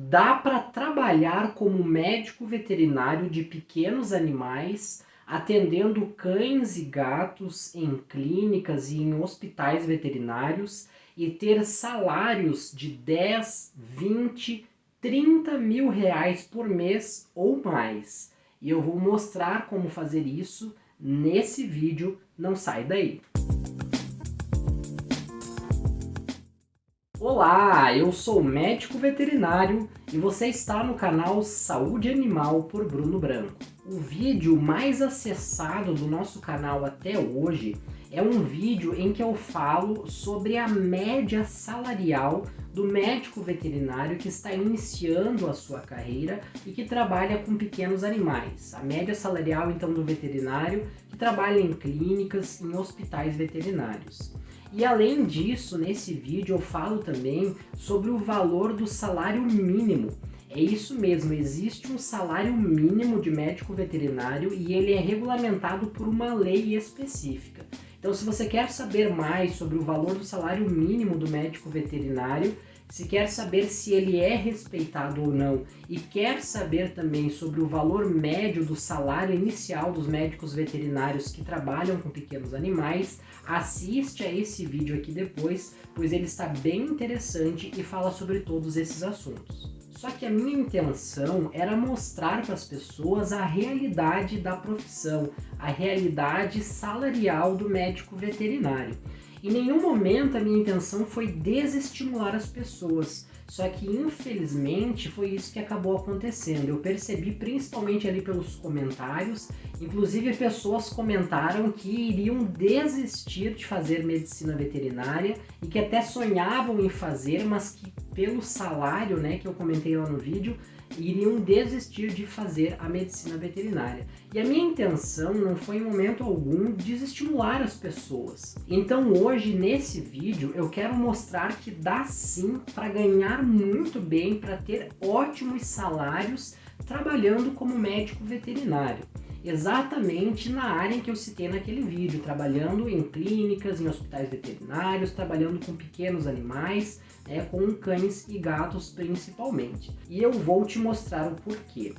Dá para trabalhar como médico veterinário de pequenos animais, atendendo cães e gatos em clínicas e em hospitais veterinários e ter salários de 10, 20, 30 mil reais por mês ou mais. E eu vou mostrar como fazer isso nesse vídeo, não sai daí! Olá, eu sou médico veterinário e você está no canal Saúde Animal por Bruno Branco. O vídeo mais acessado do nosso canal até hoje é um vídeo em que eu falo sobre a média salarial do médico veterinário que está iniciando a sua carreira e que trabalha com pequenos animais. A média salarial, então, do veterinário que trabalha em clínicas, em hospitais veterinários. E além disso, nesse vídeo eu falo também sobre o valor do salário mínimo. É isso mesmo, existe um salário mínimo de médico veterinário e ele é regulamentado por uma lei específica. Então, se você quer saber mais sobre o valor do salário mínimo do médico veterinário, se quer saber se ele é respeitado ou não e quer saber também sobre o valor médio do salário inicial dos médicos veterinários que trabalham com pequenos animais, assiste a esse vídeo aqui depois, pois ele está bem interessante e fala sobre todos esses assuntos. Só que a minha intenção era mostrar para as pessoas a realidade da profissão, a realidade salarial do médico veterinário. Em nenhum momento a minha intenção foi desestimular as pessoas, só que infelizmente foi isso que acabou acontecendo. Eu percebi principalmente ali pelos comentários, inclusive pessoas comentaram que iriam desistir de fazer medicina veterinária e que até sonhavam em fazer, mas que pelo salário, que eu comentei lá no vídeo, iriam desistir de fazer a medicina veterinária. E a minha intenção não foi em momento algum desestimular as pessoas. Então hoje, nesse vídeo, eu quero mostrar que dá sim para ganhar muito bem, para ter ótimos salários trabalhando como médico veterinário. Exatamente na área em que eu citei naquele vídeo, trabalhando em clínicas, em hospitais veterinários, trabalhando com pequenos animais, com cães e gatos principalmente. E eu vou te mostrar o porquê.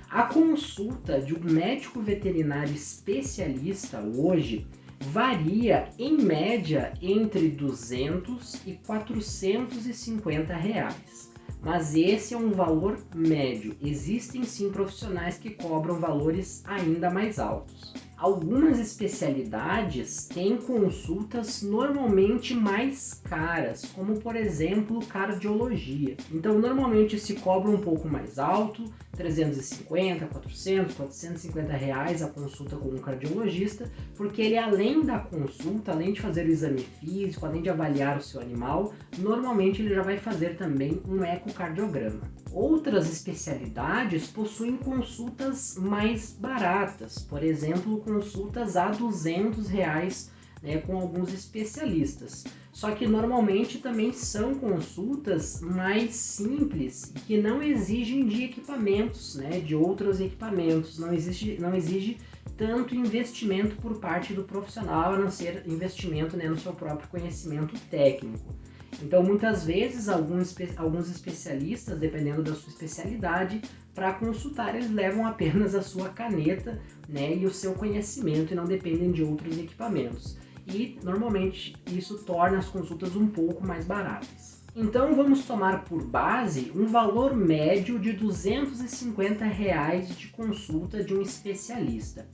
A consulta de um médico veterinário especialista hoje varia em média entre 200 e 450 reais. Mas esse é um valor médio. Existem sim profissionais que cobram valores ainda mais altos. Algumas especialidades têm consultas normalmente mais caras, como por exemplo cardiologia. Então normalmente se cobra um pouco mais alto, 350, 400, 450 reais a consulta com um cardiologista, porque ele além da consulta, além de fazer o exame físico, além de avaliar o seu animal, normalmente ele já vai fazer também um ecocardiograma. Outras especialidades possuem consultas mais baratas, por exemplo, consultas a R$200 com alguns especialistas. Só que normalmente também são consultas mais simples e que não exigem de equipamentos, de outros equipamentos, não exige tanto investimento por parte do profissional, a não ser investimento no seu próprio conhecimento técnico. Então, muitas vezes, alguns especialistas, dependendo da sua especialidade, para consultar, eles levam apenas a sua caneta e o seu conhecimento e não dependem de outros equipamentos. E, normalmente, isso torna as consultas um pouco mais baratas. Então, vamos tomar por base um valor médio de R$250 de consulta de um especialista.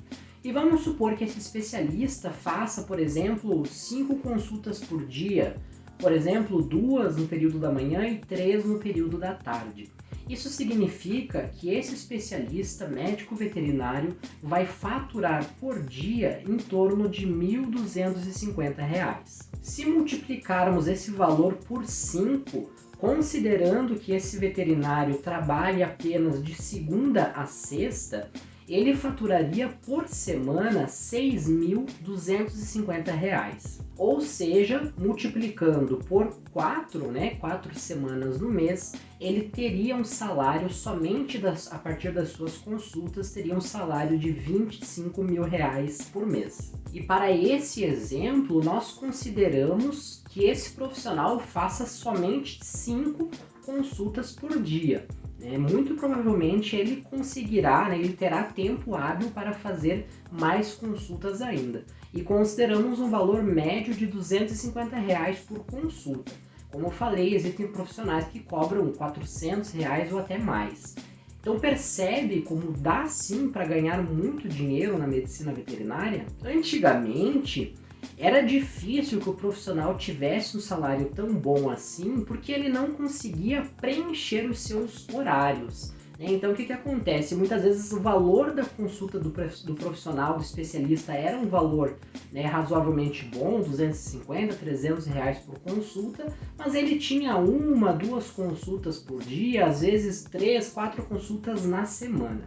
E vamos supor que esse especialista faça, por exemplo, 5 consultas por dia, por exemplo, 2 no período da manhã e 3 no período da tarde. Isso significa que esse especialista médico veterinário vai faturar por dia em torno de R$1.250. Se multiplicarmos esse valor por 5, considerando que esse veterinário trabalhe apenas de segunda a sexta, ele faturaria por semana R$6.250. Ou seja, multiplicando por 4, 4 semanas no mês, ele teria um salário somente a partir das suas consultas, teria um salário de R$25 mil por mês. E para esse exemplo, nós consideramos que esse profissional faça somente 5 consultas por dia. Muito provavelmente ele conseguirá, ele terá tempo hábil para fazer mais consultas ainda. E consideramos um valor médio de R$ 250 por consulta. Como eu falei, existem profissionais que cobram R$ 400 ou até mais. Então percebe como dá sim para ganhar muito dinheiro na medicina veterinária? Antigamente era difícil que o profissional tivesse um salário tão bom assim, porque ele não conseguia preencher os seus horários. Então o que acontece? Muitas vezes o valor da consulta do profissional, do especialista, era um valor razoavelmente bom, 250, 300 reais por consulta, mas ele tinha 1, 2 consultas por dia, às vezes 3, 4 consultas na semana.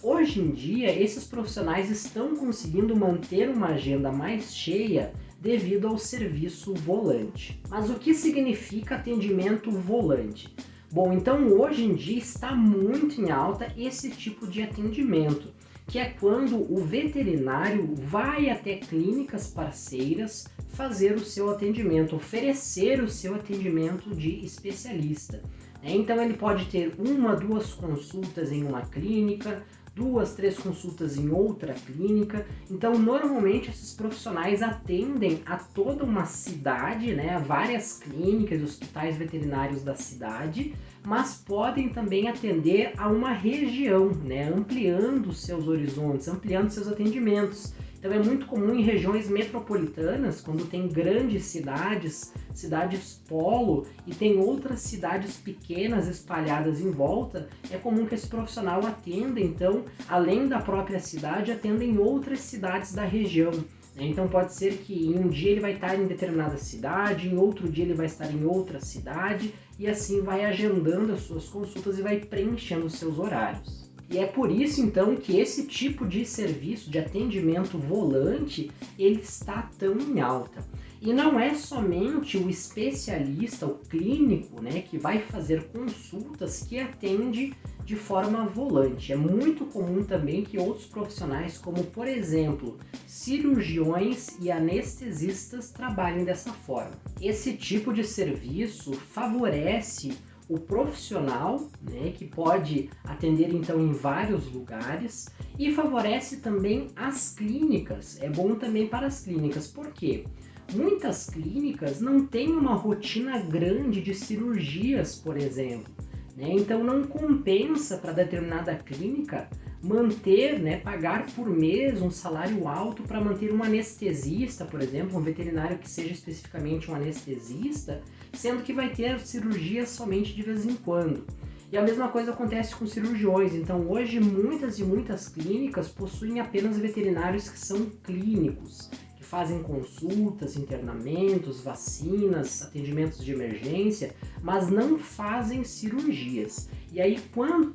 Hoje em dia, esses profissionais estão conseguindo manter uma agenda mais cheia devido ao serviço volante. Mas o que significa atendimento volante? Bom, então hoje em dia está muito em alta esse tipo de atendimento, que é quando o veterinário vai até clínicas parceiras fazer o seu atendimento, oferecer o seu atendimento de especialista. Então ele pode ter 1, 2 consultas em uma clínica, 2, 3 consultas em outra clínica. Então, normalmente, esses profissionais atendem a toda uma cidade, a várias clínicas e hospitais veterinários da cidade, mas podem também atender a uma região, ampliando seus horizontes, ampliando seus atendimentos. Então, é muito comum em regiões metropolitanas, quando tem grandes cidades, cidades polo, e tem outras cidades pequenas espalhadas em volta, é comum que esse profissional atenda, então, além da própria cidade, atenda em outras cidades da região. Então pode ser que em um dia ele vai estar em determinada cidade, em outro dia ele vai estar em outra cidade, e assim vai agendando as suas consultas e vai preenchendo os seus horários. E é por isso, então, que esse tipo de serviço de atendimento volante, ele está tão em alta. E não é somente o especialista, o clínico, que vai fazer consultas que atende de forma volante. É muito comum também que outros profissionais, como por exemplo, cirurgiões e anestesistas, trabalhem dessa forma. Esse tipo de serviço favorece o profissional, que pode atender então em vários lugares, e favorece também as clínicas. É bom também para as clínicas, por quê? Muitas clínicas não têm uma rotina grande de cirurgias, por exemplo, então não compensa para determinada clínica manter, pagar por mês um salário alto para manter um anestesista, por exemplo, um veterinário que seja especificamente um anestesista, sendo que vai ter cirurgias somente de vez em quando. E a mesma coisa acontece com cirurgiões. Então hoje muitas e muitas clínicas possuem apenas veterinários que são clínicos, que fazem consultas, internamentos, vacinas, atendimentos de emergência, mas não fazem cirurgias. E aí quando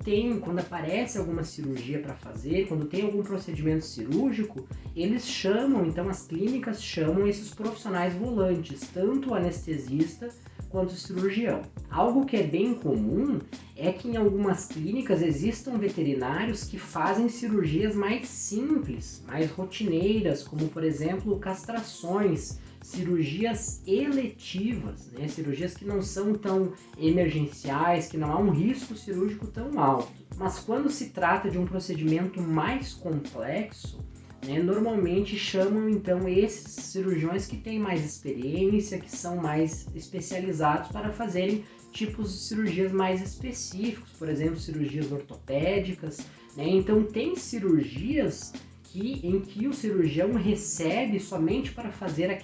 aparece alguma cirurgia para fazer, quando tem algum procedimento cirúrgico, eles chamam, então as clínicas chamam esses profissionais volantes, tanto o anestesista quanto o cirurgião. Algo que é bem comum é que em algumas clínicas existam veterinários que fazem cirurgias mais simples, mais rotineiras, como por exemplo castrações, cirurgias eletivas, cirurgias que não são tão emergenciais, que não há um risco cirúrgico tão alto. Mas quando se trata de um procedimento mais complexo, normalmente chamam então esses cirurgiões que têm mais experiência, que são mais especializados para fazerem tipos de cirurgias mais específicos, por exemplo, cirurgias ortopédicas. Então tem cirurgias em que o cirurgião recebe somente para fazer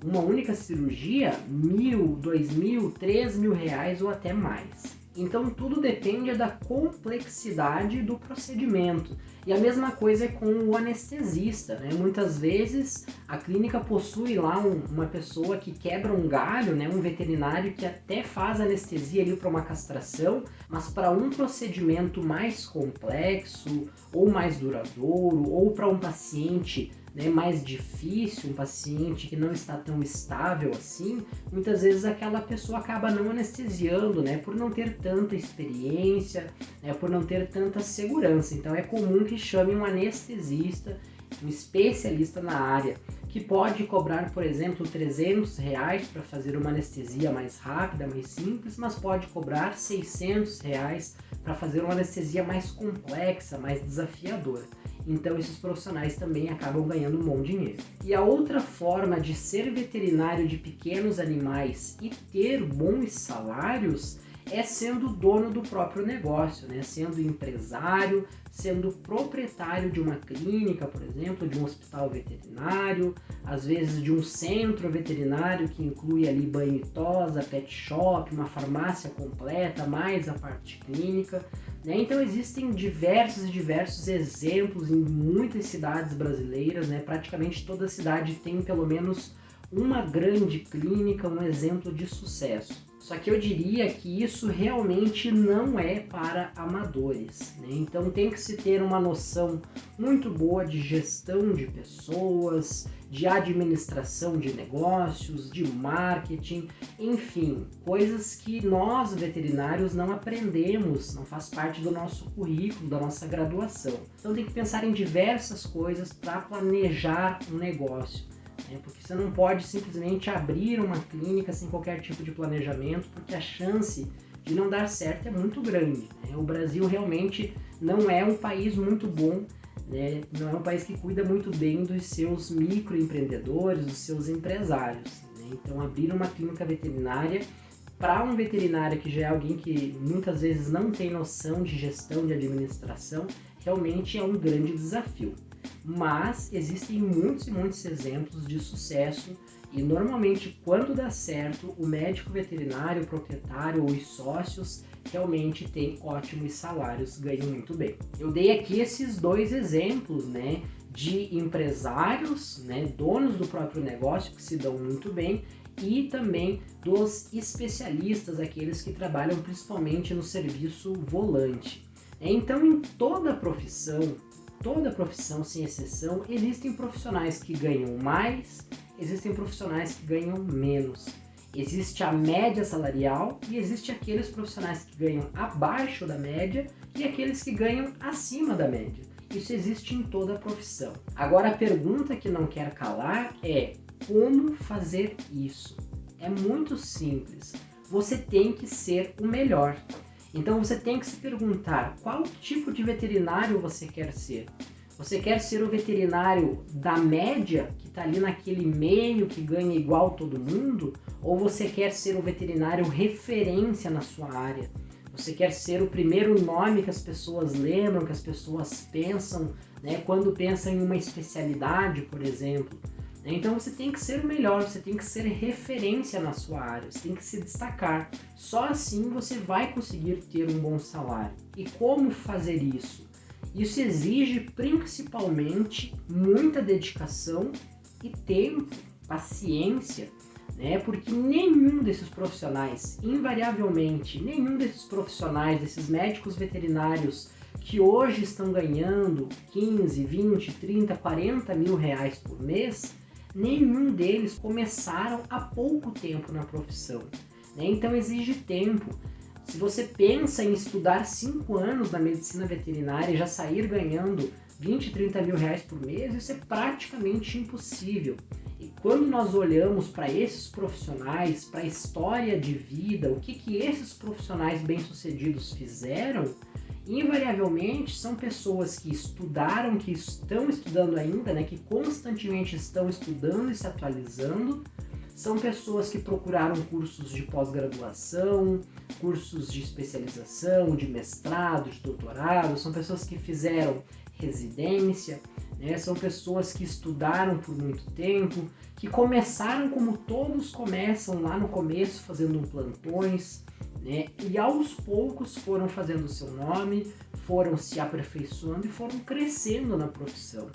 uma única cirurgia R$1.000, R$2.000, R$3.000 ou até mais. Então tudo depende da complexidade do procedimento. E a mesma coisa é com o anestesista, Muitas vezes a clínica possui lá uma pessoa que quebra um galho, um veterinário que até faz anestesia ali para uma castração, mas para um procedimento mais complexo, ou mais duradouro, ou para um paciente mais difícil, um paciente que não está tão estável assim, muitas vezes aquela pessoa acaba não anestesiando, por não ter tanta experiência, por não ter tanta segurança. Então é comum que chame um anestesista um especialista na área, que pode cobrar, por exemplo, R$300 para fazer uma anestesia mais rápida, mais simples, mas pode cobrar R$600 para fazer uma anestesia mais complexa, mais desafiadora. Então esses profissionais também acabam ganhando um bom dinheiro. E a outra forma de ser veterinário de pequenos animais e ter bons salários é sendo dono do próprio negócio, né? Sendo empresário, sendo proprietário de uma clínica, por exemplo, de um hospital veterinário, às vezes de um centro veterinário que inclui ali banho e tosa, pet shop, uma farmácia completa, mais a parte clínica, né? Então existem diversos exemplos em muitas cidades brasileiras, né? Praticamente toda cidade tem pelo menos uma grande clínica, um exemplo de sucesso. Só que eu diria que isso realmente não é para amadores, né? Então tem que se ter uma noção muito boa de gestão de pessoas, de administração de negócios, de marketing, enfim, coisas que nós veterinários não aprendemos, não faz parte do nosso currículo, da nossa graduação. Então tem que pensar em diversas coisas para planejar um negócio. Porque você não pode simplesmente abrir uma clínica sem qualquer tipo de planejamento, porque a chance de não dar certo é muito grande, né? O Brasil realmente não é um país muito bom, né? Não é um país que cuida muito bem dos seus microempreendedores, dos seus empresários, né? Então abrir uma clínica veterinária para um veterinário que já é alguém que muitas vezes não tem noção de gestão, de administração, realmente é um grande desafio. Mas existem muitos exemplos de sucesso e normalmente quando dá certo, o médico veterinário, o proprietário ou os sócios realmente têm ótimos salários, ganham muito bem. Eu dei aqui esses dois exemplos, né, de empresários, né, donos do próprio negócio que se dão muito bem e também dos especialistas, aqueles que trabalham principalmente no serviço volante. Então em toda profissão sem exceção, existem profissionais que ganham mais, existem profissionais que ganham menos. Existe a média salarial e existe aqueles profissionais que ganham abaixo da média e aqueles que ganham acima da média. Isso existe em toda a profissão. Agora a pergunta que não quer calar é: como fazer isso? É muito simples. Você tem que ser o melhor. Então você tem que se perguntar qual tipo de veterinário você quer ser. Você quer ser o veterinário da média, que está ali naquele meio, que ganha igual todo mundo? Ou você quer ser o veterinário referência na sua área? Você quer ser o primeiro nome que as pessoas lembram, que as pessoas pensam, né, quando pensam em uma especialidade, por exemplo? Então você tem que ser o melhor, você tem que ser referência na sua área, você tem que se destacar. Só assim você vai conseguir ter um bom salário. E como fazer isso? Isso exige principalmente muita dedicação e tempo, paciência, né? Porque nenhum desses profissionais, invariavelmente, nenhum desses profissionais, desses médicos veterinários que hoje estão ganhando 15, 20, 30, 40 mil reais por mês, nenhum deles começaram há pouco tempo na profissão, né? Então exige tempo. Se você pensa em estudar 5 anos na medicina veterinária e já sair ganhando 20, 30 mil reais por mês, isso é praticamente impossível. E quando nós olhamos para esses profissionais, para a história de vida, o que esses profissionais bem-sucedidos fizeram, invariavelmente são pessoas que estudaram, que estão estudando ainda, né, que constantemente estão estudando e se atualizando. São pessoas que procuraram cursos de pós-graduação, cursos de especialização, de mestrado, de doutorado. São pessoas que fizeram residência, né? São pessoas que estudaram por muito tempo, que começaram como todos começam lá no começo, fazendo plantões, né? E aos poucos foram fazendo o seu nome, foram se aperfeiçoando e foram crescendo na profissão.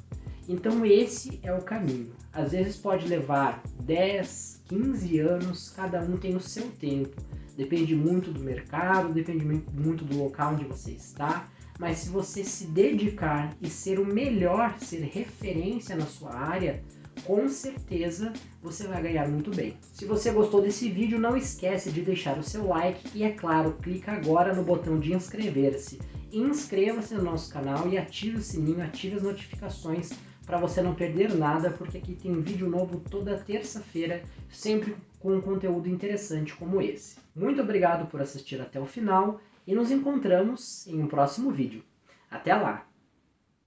Então esse é o caminho. Às vezes pode levar 10, 15 anos, cada um tem o seu tempo. Depende muito do mercado, depende muito do local onde você está, mas se você se dedicar e ser o melhor, ser referência na sua área, com certeza você vai ganhar muito bem. Se você gostou desse vídeo, não esquece de deixar o seu like e, é claro, clica agora no botão de inscrever-se. Inscreva-se no nosso canal e ative o sininho, ative as notificações para você não perder nada, porque aqui tem vídeo novo toda terça-feira, sempre com um conteúdo interessante como esse. Muito obrigado por assistir até o final e nos encontramos em um próximo vídeo. Até lá!